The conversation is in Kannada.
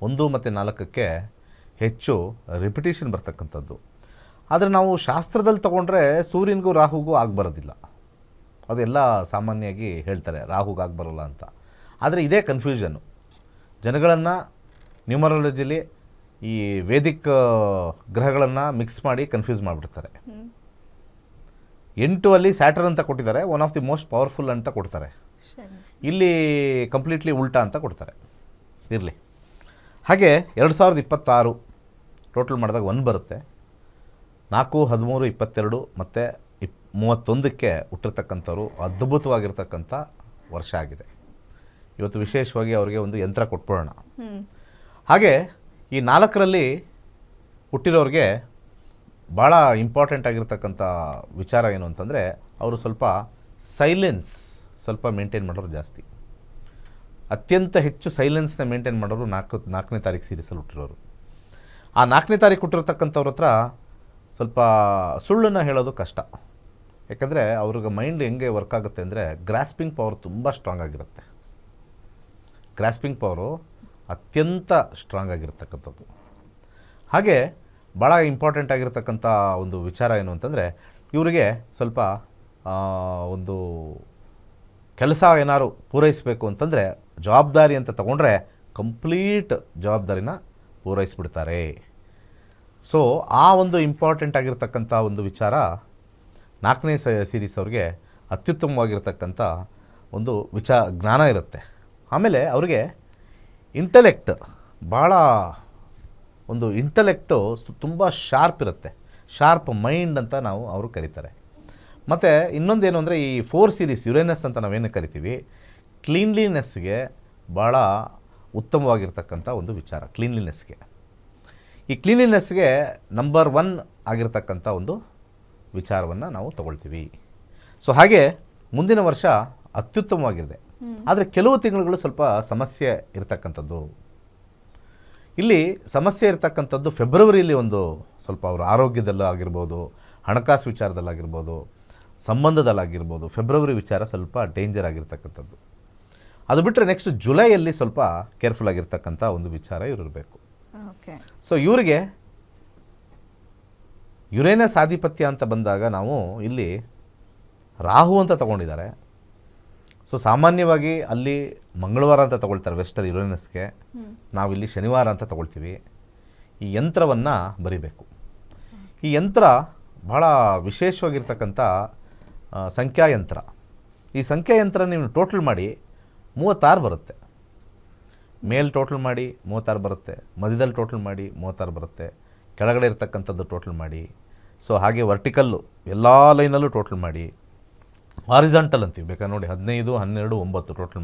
1 ಮತ್ತು 4ಕ್ಕೆ ಹೆಚ್ಚು ರಿಪಿಟೇಷನ್ ಬರ್ತಕ್ಕಂಥದ್ದು. ಆದರೆ ನಾವು ಶಾಸ್ತ್ರದಲ್ಲಿ ತೊಗೊಂಡ್ರೆ ಸೂರ್ಯನಿಗೂ ರಾಹುಗೂ ಆಗಬರೋದಿಲ್ಲ. ಅದೆಲ್ಲ ಸಾಮಾನ್ಯವಾಗಿ ಹೇಳ್ತಾರೆ ರಾಹುಗೆ ಆಗಬರೋಲ್ಲ ಅಂತ. ಆದರೆ ಇದೇ ಕನ್ಫ್ಯೂಷನ್ನು ಜನಗಳನ್ನು ನ್ಯೂಮರಾಲಜಿಲಿ ಈ ವೇದಿಕ್ ಗ್ರಹಗಳನ್ನು ಮಿಕ್ಸ್ ಮಾಡಿ ಕನ್ಫ್ಯೂಸ್ ಮಾಡಿಬಿಡ್ತಾರೆ. 8 ಅಲ್ಲಿ ಸ್ಯಾಟರ್ನ್ ಅಂತ ಕೊಟ್ಟಿದ್ದಾರೆ, one of the most powerful ಅಂತ ಕೊಡ್ತಾರೆ. ಇಲ್ಲಿ ಕಂಪ್ಲೀಟ್ಲಿ ಉಲ್ಟಾ ಅಂತ ಕೊಡ್ತಾರೆ. ಇರಲಿ. ಹಾಗೆ 2026 ಟೋಟಲ್ ಮಾಡಿದಾಗ 1 ಬರುತ್ತೆ. 4, 13, 22 ಮತ್ತು 31ಕ್ಕೆ ಹುಟ್ಟಿರ್ತಕ್ಕಂಥವ್ರು ಅದ್ಭುತವಾಗಿರ್ತಕ್ಕಂಥ ವರ್ಷ ಆಗಿದೆ. ಇವತ್ತು ವಿಶೇಷವಾಗಿ ಅವರಿಗೆ ಒಂದು ಯಂತ್ರ ಕೊಟ್ಬಿಡೋಣ. ಹಾಗೆ ಈ 4ರಲ್ಲಿ ಹುಟ್ಟಿರೋರಿಗೆ ಭಾಳ ಇಂಪಾರ್ಟೆಂಟ್ ಆಗಿರ್ತಕ್ಕಂಥ ವಿಚಾರ ಏನು ಅಂತಂದರೆ, ಅವರು ಸ್ವಲ್ಪ ಸೈಲೆನ್ಸ್ ಮೇಂಟೈನ್ ಮಾಡೋರು ಜಾಸ್ತಿ. ಅತ್ಯಂತ ಹೆಚ್ಚು ಸೈಲೆನ್ಸ್ನ ಮೇಂಟೈನ್ ಮಾಡೋರು 4ನೇ ತಾರೀಕು ಸೀರೀಸಲ್ಲಿ ಹುಟ್ಟಿರೋರು. ಆ 4ನೇ ತಾರೀಕು ಹುಟ್ಟಿರ್ತಕ್ಕಂಥವ್ರ ಹತ್ರ ಸ್ವಲ್ಪ ಸುಳ್ಳನ್ನು ಹೇಳೋದು ಕಷ್ಟ. ಯಾಕಂದರೆ ಅವ್ರಿಗೆ ಮೈಂಡ್ ಹೆಂಗೆ ವರ್ಕ್ ಆಗುತ್ತೆ ಅಂದರೆ, ಗ್ರಾಸ್ಪಿಂಗ್ ಪವರ್ ತುಂಬ ಸ್ಟ್ರಾಂಗ್ ಆಗಿರುತ್ತೆ. ಗ್ರಾಸ್ಪಿಂಗ್ ಪವರು ಅತ್ಯಂತ ಸ್ಟ್ರಾಂಗ್ ಆಗಿರ್ತಕ್ಕಂಥದ್ದು. ಹಾಗೆ ಭಾಳ ಇಂಪಾರ್ಟೆಂಟ್ ಆಗಿರ್ತಕ್ಕಂಥ ಒಂದು ವಿಚಾರ ಏನು ಅಂತಂದರೆ, ಇವರಿಗೆ ಸ್ವಲ್ಪ ಒಂದು ಕೆಲಸ ಏನಾದ್ರು ಪೂರೈಸಬೇಕು ಅಂತಂದರೆ ಜವಾಬ್ದಾರಿ ಅಂತ ತಗೊಂಡ್ರೆ ಕಂಪ್ಲೀಟ್ ಜವಾಬ್ದಾರಿನ ಪೂರೈಸಿಬಿಡ್ತಾರೆ. ಸೊ ಆ ಒಂದು ಇಂಪಾರ್ಟೆಂಟ್ ಆಗಿರ್ತಕ್ಕಂಥ ಒಂದು ವಿಚಾರ 4ನೇ ಸೀರೀಸ್ ಅವ್ರಿಗೆ ಅತ್ಯುತ್ತಮವಾಗಿರ್ತಕ್ಕಂಥ ಒಂದು ಜ್ಞಾನ ಇರುತ್ತೆ. ಆಮೇಲೆ ಅವ್ರಿಗೆ ಇಂಟೆಲೆಕ್ಟ್ ಭಾಳ ಒಂದು ಇಂಟೆಲೆಕ್ಟು ತುಂಬ ಶಾರ್ಪ್ ಇರುತ್ತೆ. ಶಾರ್ಪ್ ಮೈಂಡ್ ಅಂತ ನಾವು ಅವರು ಕರೀತಾರೆ. ಮತ್ತು ಇನ್ನೊಂದೇನು ಅಂದರೆ, ಈ 4 ಸೀರೀಸ್ ಯುರೇನಸ್ ಅಂತ ನಾವೇನು ಕರಿತೀವಿ, ಕ್ಲೀನ್ಲಿನೆಸ್ಗೆ ಭಾಳ ಉತ್ತಮವಾಗಿರ್ತಕ್ಕಂಥ ಒಂದು ವಿಚಾರ. ಈ ಕ್ಲೀನ್ಲಿನೆಸ್ಗೆ ನಂಬರ್ 1 ಆಗಿರ್ತಕ್ಕಂಥ ಒಂದು ವಿಚಾರವನ್ನು ನಾವು ತಗೊಳ್ತೀವಿ. ಸೊ ಹಾಗೆ ಮುಂದಿನ ವರ್ಷ ಅತ್ಯುತ್ತಮವಾಗಿದೆ. ಆದರೆ ಕೆಲವು ತಿಂಗಳುಗಳು ಸ್ವಲ್ಪ ಸಮಸ್ಯೆ ಇರತಕ್ಕಂಥದ್ದು. ಇಲ್ಲಿ ಸಮಸ್ಯೆ ಇರತಕ್ಕಂಥದ್ದು ಫೆಬ್ರವರಿಯಲ್ಲಿ ಒಂದು ಸ್ವಲ್ಪ ಅವರ ಆರೋಗ್ಯದಲ್ಲಾಗಿರ್ಬೋದು, ಹಣಕಾಸು ವಿಚಾರದಲ್ಲಾಗಿರ್ಬೋದು, ಸಂಬಂಧದಲ್ಲಾಗಿರ್ಬೋದು, ಫೆಬ್ರವರಿ ವಿಚಾರ ಸ್ವಲ್ಪ ಡೇಂಜರ್ ಆಗಿರ್ತಕ್ಕಂಥದ್ದು. ಅದು ಬಿಟ್ಟರೆ ನೆಕ್ಸ್ಟ್ ಜುಲೈಯಲ್ಲಿ ಸ್ವಲ್ಪ ಕೇರ್ಫುಲ್ ಆಗಿರ್ತಕ್ಕಂಥ ಒಂದು ವಿಚಾರ ಇರಬೇಕು. ಸೊ ಇವರಿಗೆ ಯುರೇನಸ್ ಆಧಿಪತ್ಯ ಅಂತ ಬಂದಾಗ ನಾವು ಇಲ್ಲಿ ರಾಹು ಅಂತ ತಗೊಂಡಿದ್ದಾರೆ. ಸೊ ಸಾಮಾನ್ಯವಾಗಿ ಅಲ್ಲಿ ಮಂಗಳವಾರ ಅಂತ ತಗೊಳ್ತಾರೆ ವೆಸ್ಟಲ್ಲಿ ಯುರೇನಸ್ಗೆ, ನಾವಿಲ್ಲಿ ಶನಿವಾರ ಅಂತ ತಗೊಳ್ತೀವಿ. ಈ ಯಂತ್ರವನ್ನು ಬರಿಬೇಕು. ಈ ಯಂತ್ರ ಭಾಳ ವಿಶೇಷವಾಗಿರ್ತಕ್ಕಂಥ ಸಂಖ್ಯಾಯಂತ್ರ. ಈ ಸಂಖ್ಯಾಯಂತ್ರ ನೀವು ಟೋಟಲ್ ಮಾಡಿ 36 ಬರುತ್ತೆ. ಮೇಲ್ ಟೋಟಲ್ ಮಾಡಿ 36 ಬರುತ್ತೆ, ಮಧ್ಯದಲ್ಲಿ ಟೋಟಲ್ ಮಾಡಿ 36 ಬರುತ್ತೆ, ಕೆಳಗಡೆ ಇರ್ತಕ್ಕಂಥದ್ದು ಟೋಟಲ್ ಮಾಡಿ, ಸೊ ಹಾಗೆ ವರ್ಟಿಕಲ್ಲು ಎಲ್ಲ ಲೈನಲ್ಲೂ ಟೋಟಲ್ ಮಾಡಿ, ಹಾರಿಜಾಂಟಲ್ ಅಂತೀವಿ ಬೇಕಾದ್ರೆ ನೋಡಿ 15, 12, 9 ಟೋಟಲ್